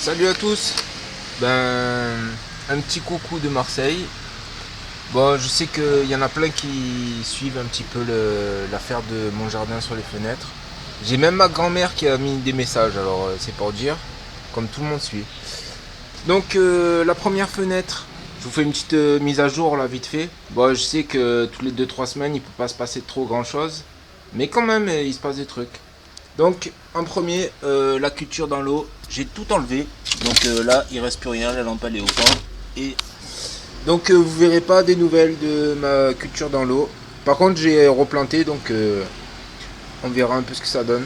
Salut à tous. Ben, un petit coucou de Marseille. Bon, je sais qu'il y en a plein qui suivent un petit peu l'affaire de mon jardin sur les fenêtres. J'ai même ma grand-mère qui a mis des messages, alors c'est pour dire, comme tout le monde suit. Donc la première fenêtre, je vous fais une petite mise à jour là vite fait. Bon, je sais que tous les deux-trois semaines il peut pas se passer trop grand chose, mais quand même il se passe des trucs. Donc en premier, la culture dans l'eau, j'ai tout enlevé. Donc là il reste plus rien, la lampe elle est au fond. Et donc vous verrez pas des nouvelles de ma culture dans l'eau. Par contre j'ai replanté donc on verra un peu ce que ça donne.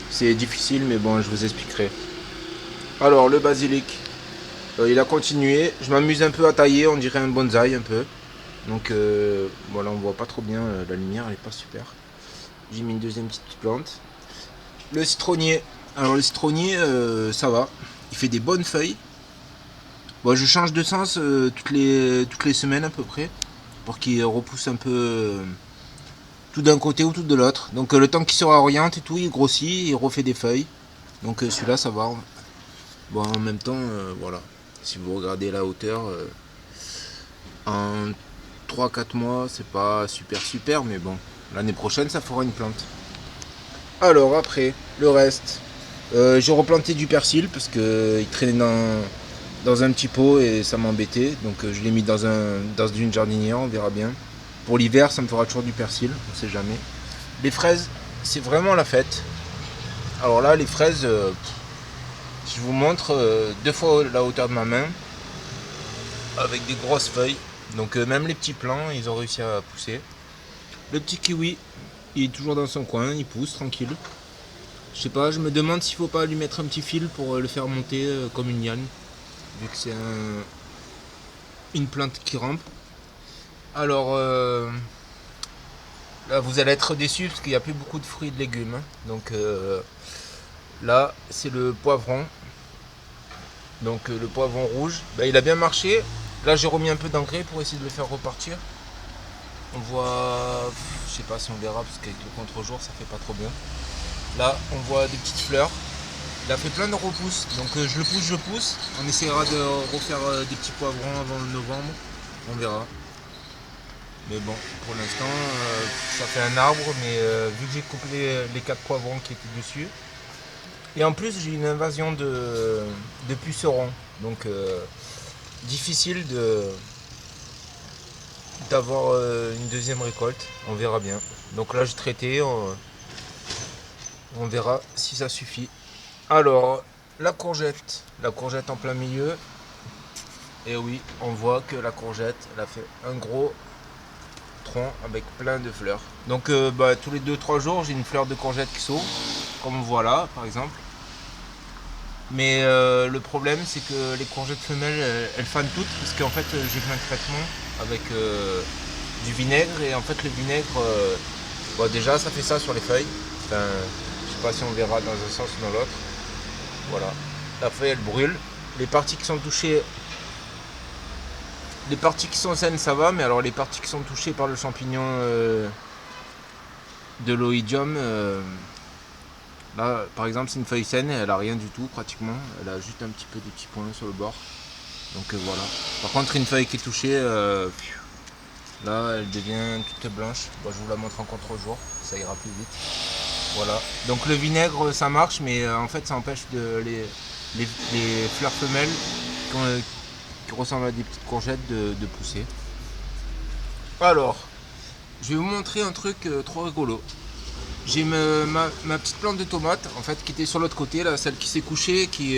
C'est difficile mais bon je vous expliquerai. Alors le basilic, il a continué. Je m'amuse un peu à tailler, on dirait un bonsaï un peu. Donc voilà, on voit pas trop bien, la lumière elle est pas super. J'ai mis une deuxième petite plante. Le citronnier. Alors le citronnier, ça va. Il fait des bonnes feuilles. Bon, je change de sens toutes les semaines à peu près. Pour qu'il repousse un peu tout d'un côté ou tout de l'autre. Donc le temps qu'il se réoriente et tout, il grossit, il refait des feuilles. Donc celui-là, ça va. Bon, en même temps, voilà. Si vous regardez la hauteur, en 3-4 mois, c'est pas super super, mais bon. L'année prochaine, ça fera une plante. Alors après, le reste. J'ai replanté du persil parce qu'il traînait dans un petit pot et ça m'embêtait. Donc je l'ai mis dans une jardinière, on verra bien. Pour l'hiver, ça me fera toujours du persil, on sait jamais. Les fraises, c'est vraiment la fête. Alors là, les fraises, je vous montre deux fois la hauteur de ma main, avec des grosses feuilles. Donc même les petits plants, ils ont réussi à pousser. Le petit kiwi, il est toujours dans son coin, il pousse tranquille. Je sais pas, je me demande s'il faut pas lui mettre un petit fil pour le faire monter comme une liane, vu que c'est une plante qui rampe. Alors là, vous allez être déçus parce qu'il n'y a plus beaucoup de fruits et de légumes, hein. Donc là, c'est le poivron. Donc le poivron rouge, bah, il a bien marché. Là, j'ai remis un peu d'engrais pour essayer de le faire repartir. On voit, je sais pas si on verra parce qu'avec le contre-jour, ça fait pas trop bien. Là, on voit des petites fleurs. Il a fait plein de repousses, donc je pousse. On essaiera de refaire des petits poivrons avant le novembre. On verra. Mais bon, pour l'instant, ça fait un arbre, mais vu que j'ai coupé les 4 poivrons qui étaient dessus. Et en plus, j'ai une invasion de pucerons. Donc, difficile d'avoir une deuxième récolte. On verra bien. Donc là, j'ai traité. On verra si ça suffit. Alors, la courgette en plein milieu. Et oui, on voit que la courgette, elle a fait un gros tronc avec plein de fleurs. Donc, tous les 2-3 jours, j'ai une fleur de courgette qui s'ouvre, comme voilà, par exemple. Mais le problème, c'est que les courgettes femelles, elles fanent toutes, parce qu'en fait, j'ai fait un traitement avec du vinaigre, et en fait, le vinaigre, déjà, ça fait ça sur les feuilles. Enfin, je sais pas si on verra dans un sens ou dans l'autre. Voilà. La feuille elle brûle. Les parties qui sont touchées. Les parties qui sont saines ça va, mais alors les parties qui sont touchées par le champignon de l'oïdium, là par exemple c'est une feuille saine, elle a rien du tout pratiquement. Elle a juste un petit peu des petits points sur le bord. Donc voilà. Par contre une feuille qui est touchée, là elle devient toute blanche. Bon, je vous la montre en contre-jour, ça ira plus vite. Voilà. Donc le vinaigre ça marche, mais en fait ça empêche les fleurs femelles qui ressemblent à des petites courgettes de pousser. Alors, je vais vous montrer un truc trop rigolo. J'ai ma petite plante de tomates en fait qui était sur l'autre côté, là, celle qui s'est couchée, qui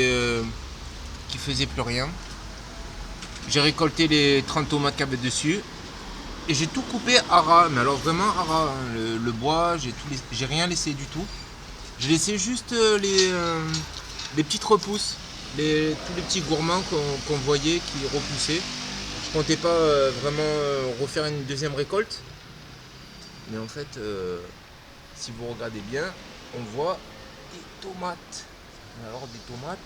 faisait plus rien. J'ai récolté les 30 tomates qu'il y avait dessus. Et j'ai tout coupé à ras, mais alors vraiment à ras, hein. Le bois, j'ai rien laissé du tout. J'ai laissé juste les petites repousses, tous les petits gourmands qu'on voyait qui repoussaient. Je comptais pas vraiment refaire une deuxième récolte. Mais en fait, si vous regardez bien, on voit des tomates. Alors des tomates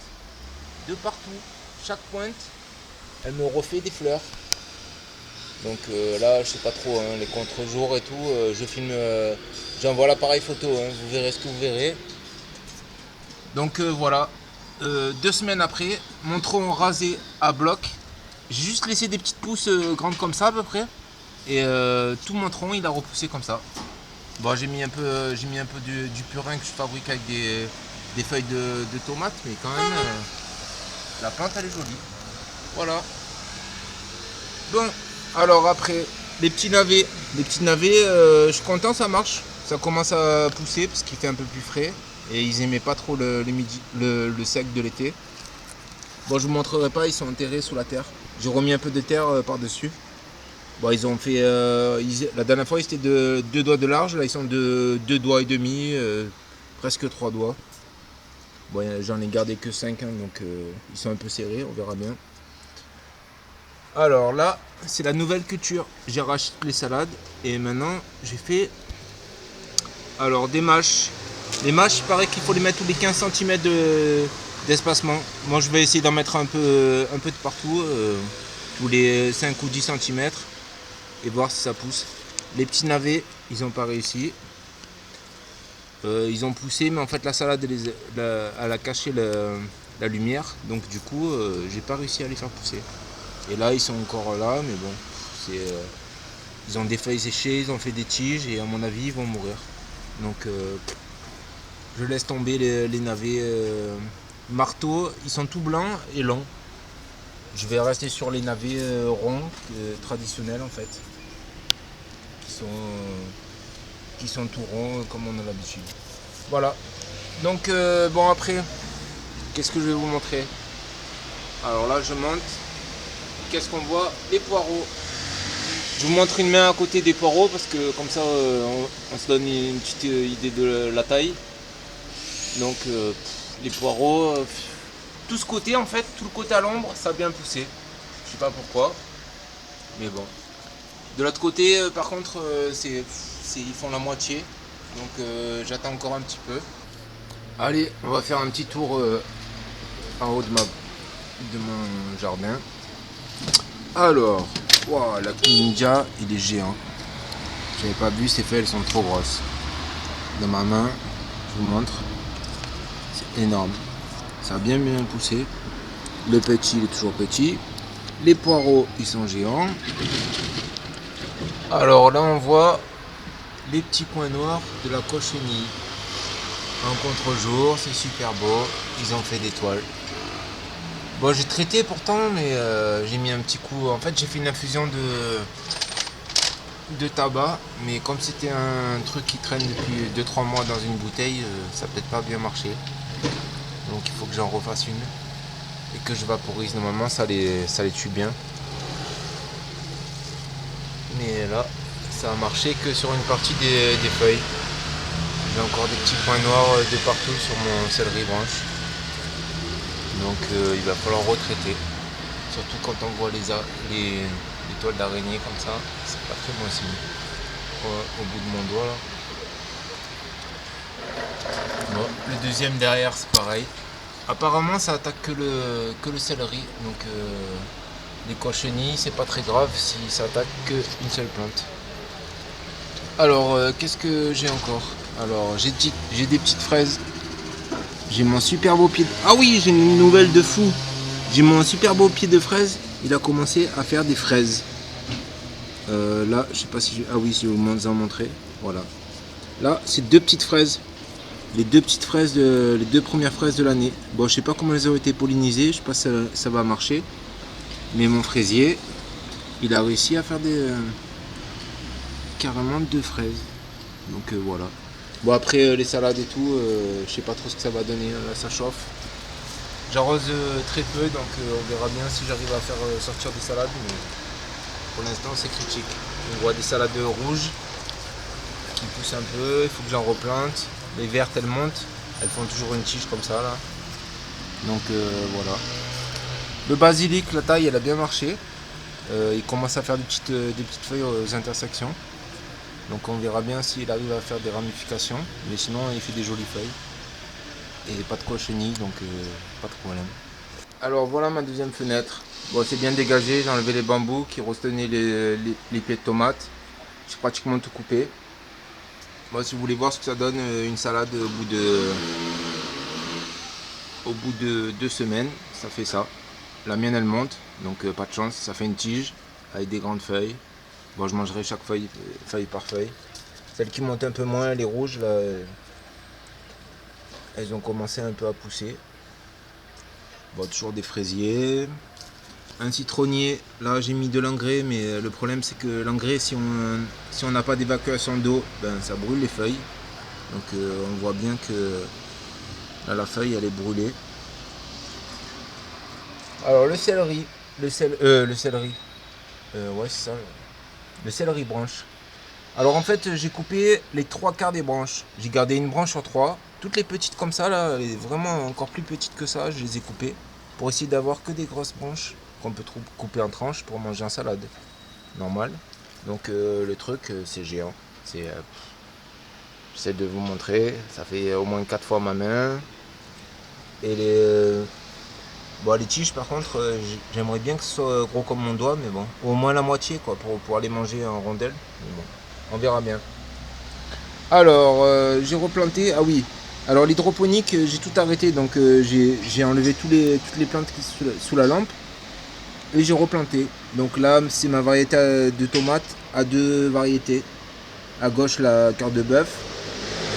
de partout. Chaque pointe, elle me refait des fleurs. Donc là, je sais pas trop, hein, les contre-jours et tout, je filme, j'envoie l'appareil photo, hein, vous verrez ce que vous verrez. Donc voilà, 2 semaines après, mon tronc rasé à bloc. J'ai juste laissé des petites pousses grandes comme ça à peu près. Et tout mon tronc il a repoussé comme ça. Bon, j'ai mis un peu du purin que je fabrique avec des feuilles de tomates, mais quand même la plante elle est jolie. Voilà. Bon, alors après les petits navets. Les petits navets, je suis content, ça marche. Ça commence à pousser parce qu'il fait un peu plus frais. Et ils aimaient pas trop le sec de l'été. Bon, je vous montrerai pas, ils sont enterrés sous la terre. J'ai remis un peu de terre par-dessus. Bon, ils ont fait. La dernière fois, ils étaient de 2 doigts de large. Là, ils sont de 2 doigts et demi, presque 3 doigts. Bon, j'en ai gardé que 5, hein, donc ils sont un peu serrés, on verra bien. Alors là, c'est la nouvelle culture. J'ai racheté les salades et maintenant, j'ai fait. Alors, des mâches. Les mâches, il paraît qu'il faut les mettre tous les 15 cm d'espacement. Moi, je vais essayer d'en mettre un peu de partout, tous les 5 ou 10 cm. Et voir si ça pousse. Les petits navets, ils n'ont pas réussi. Ils ont poussé, mais en fait la salade elle a caché la lumière, donc du coup j'ai pas réussi à les faire pousser. Et là ils sont encore là, mais bon, ils ont des feuilles séchées, ils ont fait des tiges et à mon avis ils vont mourir. Donc je laisse tomber les navets. Marteaux, ils sont tout blancs et longs. Je vais rester sur les navets ronds, traditionnels en fait. Qui sont tout ronds comme on a l'habitude. Voilà. Donc bon après, qu'est-ce que je vais vous montrer? Alors là je monte. Qu'est-ce qu'on voit? Les poireaux. Je vous montre une main à côté des poireaux parce que comme ça on se donne une petite idée de la taille. Donc les poireaux, tout ce côté en fait, tout le côté à l'ombre, ça a bien poussé. Je sais pas pourquoi, mais bon. De l'autre côté, par contre, ils font la moitié. Donc j'attends encore un petit peu. Allez, on va faire un petit tour en haut de mon jardin. Alors, wow, la Ninja, il est géant. J'avais pas vu, ces feuilles, elles sont trop grosses. Dans ma main, je vous montre. C'est énorme. Ça a bien poussé. Le petit, il est toujours petit. Les poireaux, ils sont géants. Alors là, on voit les petits points noirs de la cochenille. En contre-jour, c'est super beau. Ils ont fait des toiles. Bon, j'ai traité pourtant, mais j'ai mis un petit coup. En fait, j'ai fait une infusion de tabac, mais comme c'était un truc qui traîne depuis 2-3 mois dans une bouteille, ça n'a peut-être pas bien marché. Donc il faut que j'en refasse une et que je vaporise. Normalement, ça les tue bien. Mais là, ça a marché que sur une partie des feuilles. J'ai encore des petits points noirs de partout sur mon céleri branche. Donc il va falloir retraiter. Surtout quand on voit les toiles d'araignée comme ça, c'est pas très bon signe. Au bout de mon doigt là. Bon, le deuxième derrière c'est pareil. Apparemment ça attaque que le céleri. Donc les cochenilles c'est pas très grave si ça attaque qu'une seule plante. Alors qu'est-ce que j'ai encore? Alors j'ai des petites fraises. J'ai mon super beau pied de... Ah oui, j'ai une nouvelle de fou. J'ai mon super beau pied de fraise. Il a commencé à faire des fraises. Là, je sais pas si... Ah oui, si je vous en montrer. Voilà. Là, c'est 2 petites fraises. Les 2 petites fraises, les 2 premières fraises de l'année. Bon, je sais pas comment elles ont été pollinisées. Je sais pas si ça va marcher. Mais mon fraisier, il a réussi à faire carrément 2 fraises. Donc voilà. Bon après les salades et tout, je sais pas trop ce que ça va donner, là ça chauffe. J'arrose très peu donc on verra bien si j'arrive à faire sortir des salades, mais pour l'instant c'est critique. On voit des salades rouges qui poussent un peu, il faut que j'en replante. Les vertes elles montent, elles font toujours une tige comme ça là. Donc voilà. Le basilic, la taille elle a bien marché. Il commence à faire des petites feuilles aux intersections. Donc on verra bien s'il arrive à faire des ramifications, mais sinon il fait des jolies feuilles. Et pas de cochenille, donc pas de problème. Alors voilà ma deuxième fenêtre. Bon, c'est bien dégagé, j'ai enlevé les bambous qui retenaient les pieds de tomates. J'ai pratiquement tout coupé. Bon, si vous voulez voir ce que ça donne, une salade au bout de au bout de 2 semaines, ça fait ça. La mienne elle monte, donc pas de chance, ça fait une tige avec des grandes feuilles. Bon, je mangerai chaque feuille, feuille par feuille. Celles qui montent un peu moins, les rouges, là, elles ont commencé un peu à pousser. Bon, toujours des fraisiers. Un citronnier, là j'ai mis de l'engrais, mais le problème c'est que l'engrais, si on n'a pas d'évacuation d'eau, ben, ça brûle les feuilles. Donc on voit bien que là, la feuille elle est brûlée. Alors le céleri, ouais c'est ça, le céleri branche. Alors en fait j'ai coupé les 3/4 des branches. J'ai gardé une branche sur 3. Toutes les petites comme ça là, les vraiment encore plus petites que ça, je les ai coupées pour essayer d'avoir que des grosses branches qu'on peut couper en tranches pour manger en salade. Normal. Donc le truc c'est géant. J'essaie de vous montrer. Ça fait au moins 4 fois ma main. Et les tiges par contre j'aimerais bien que ce soit gros comme mon doigt, mais bon. Au moins la moitié quoi pour pouvoir les manger en rondelles. Mais bon, on verra bien. Alors j'ai replanté. Ah oui. Alors l'hydroponique j'ai tout arrêté, donc j'ai enlevé toutes les plantes qui sont sous la lampe. Et j'ai replanté. Donc là, c'est ma variété de tomates à 2 variétés. À gauche, la cœur de bœuf.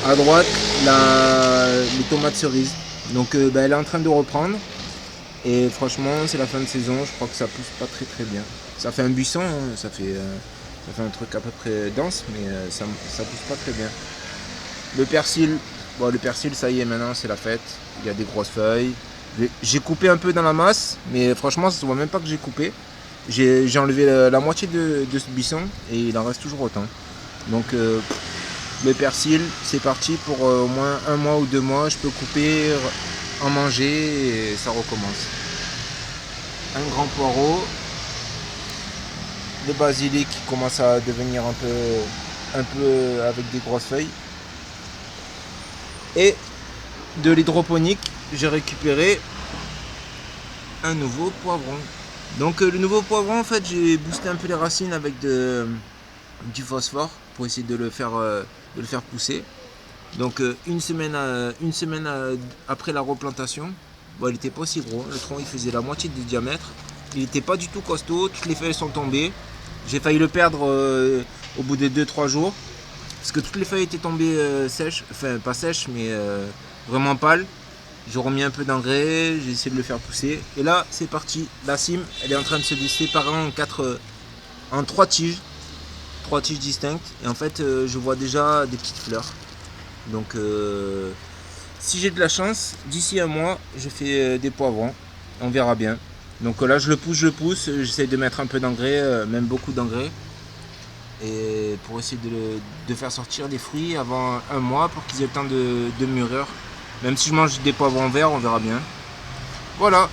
À droite, les tomates cerises. Donc elle est en train de reprendre. Et franchement, c'est la fin de saison. Je crois que ça pousse pas très très bien. Ça fait un buisson, hein, ça fait un truc à peu près dense, mais ça pousse pas très bien. Le persil, bon, le persil, ça y est, maintenant, c'est la fête. Il y a des grosses feuilles. J'ai coupé un peu dans la masse, mais franchement, ça se voit même pas que j'ai coupé. J'ai enlevé la moitié de ce buisson et il en reste toujours autant. Donc, le persil, c'est parti pour au moins 1 mois ou 2 mois. Je peux couper, en manger et ça recommence. Un grand poireau. Le basilic qui commence à devenir un peu avec des grosses feuilles. Et de l'hydroponique, j'ai récupéré un nouveau poivron. Donc le nouveau poivron, en fait, j'ai boosté un peu les racines avec du phosphore pour essayer de le faire pousser. Donc une semaine après la replantation, bon, il n'était pas si gros. Le tronc il faisait la moitié du diamètre. Il n'était pas du tout costaud. Toutes les feuilles sont tombées. J'ai failli le perdre au bout de 2-3 jours. Parce que toutes les feuilles étaient tombées sèches. Enfin, pas sèches, mais vraiment pâles. J'ai remis un peu d'engrais, j'ai essayé de le faire pousser. Et là, c'est parti. La cime, elle est en train de se séparer en 3 tiges. 3 tiges distinctes. Et en fait, je vois déjà des petites fleurs. Donc, si j'ai de la chance, d'ici 1 mois, je fais des poivrons. On verra bien. Donc là, je le pousse. J'essaie de mettre un peu d'engrais, même beaucoup d'engrais. Et pour essayer de faire sortir des fruits avant 1 mois pour qu'ils aient le temps de mûrir. Même si je mange des poivrons verts, on verra bien. Voilà.